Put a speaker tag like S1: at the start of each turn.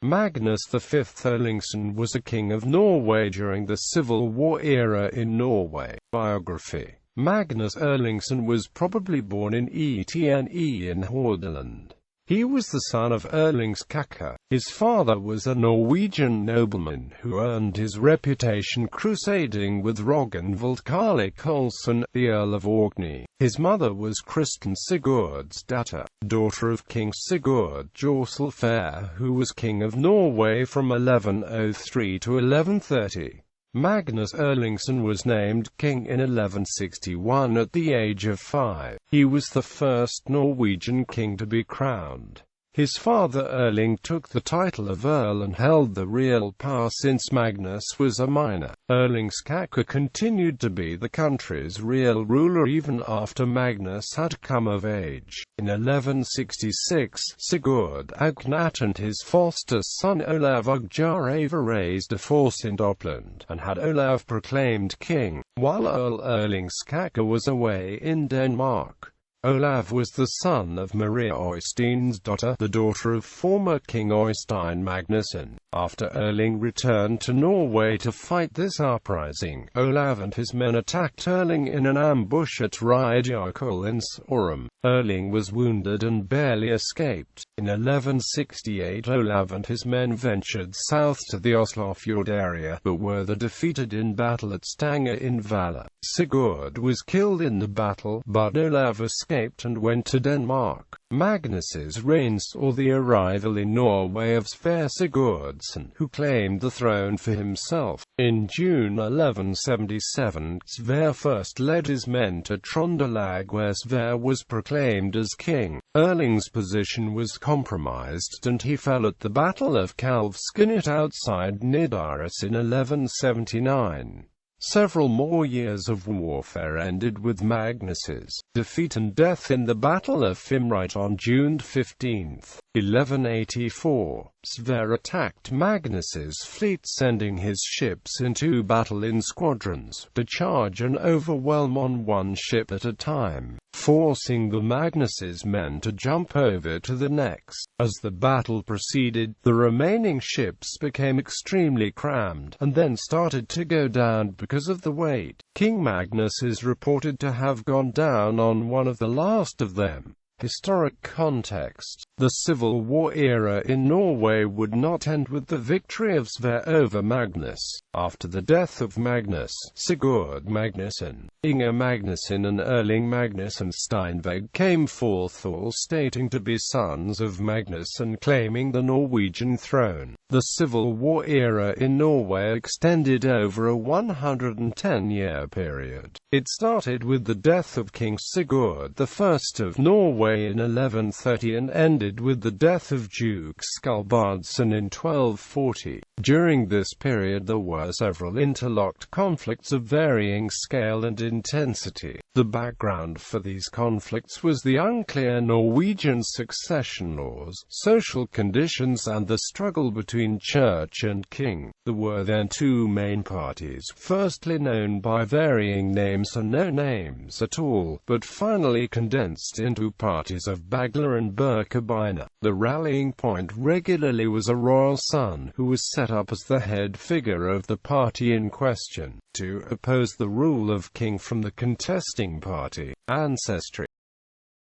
S1: Magnus V Erlingsson was a king of Norway during the Civil War era in Norway. Biography. Magnus Erlingsson was probably born in ISNI in Hordaland. He was the son of Erlingsson. His father was a Norwegian nobleman who earned his reputation crusading with Ragnvald Karl Olsen, the Earl of Orkney. His mother was Kristin Sigurdsdatter, daughter of King Sigurd Jorsalfair, who was King of Norway from 1103 to 1130. Magnus Erlingsson was named king in 1161 at the age of 5. He was the first Norwegian king to be crowned. His father Erling took the title of Earl and held the real power since Magnus was a minor. Erlingsson continued to be the country's real ruler even after Magnus had come of age. In 1166, Sigurd Agnat and his foster son Olav Ugjarava raised a force in Uppland, and had Olav proclaimed king, while Earl Erlingsson was away in Denmark. Olav was the son of Maria Øysteinsdottir, the daughter of former King Øystein Magnusson. After Erling returned to Norway to fight this uprising, Olav and his men attacked Erling in an ambush at Rydjarkul in Sørum. Erling was wounded and barely escaped. In 1168 Olav and his men ventured south to the Oslofjord area, but were defeated in battle at Stange in Valor. Sigurd was killed in the battle, but Olav escaped and went to Denmark. Magnus's reign saw the arrival in Norway of Sverre Sigurdsson, who claimed the throne for himself. In June 1177, Sverre first led his men to Trondelag, where Sverre was proclaimed as king. Erling's position was compromised and he fell at the Battle of Kalvskinnet outside Nidaros in 1179. Several more years of warfare ended with Magnus's defeat and death in the Battle of Fimrite on June 15, 1184. Sverre attacked Magnus's fleet, sending his ships into battle in squadrons, to charge and overwhelm on one ship at a time, forcing the Magnus's men to jump over to the next. As the battle proceeded, the remaining ships became extremely crammed, and then started to go down because of the weight. King Magnus is reported to have gone down on one of the last of them. Historic context. The Civil War era in Norway would not end with the victory of Sverre over Magnus. After the death of Magnus, Sigurd Magnusson, Inge Magnusson and Erling Magnusson Steinveg came forth, all stating to be sons of Magnus and claiming the Norwegian throne. The Civil War era in Norway extended over a 110-year period. It started with the death of King Sigurd I of Norway in 1130 and ended with the death of Duke Skalbardsson in 1240. During this period there were several interlocked conflicts of varying scale and intensity. The background for these conflicts was the unclear Norwegian succession laws, social conditions and the struggle between church and king. There were then two main parties, firstly known by varying names or no names at all, but finally condensed into parties of Bagler and Birkebeiner. The rallying point regularly was a royal son, who was set up as the head figure of the party in question, to oppose the rule of king from the contesting party. Ancestry.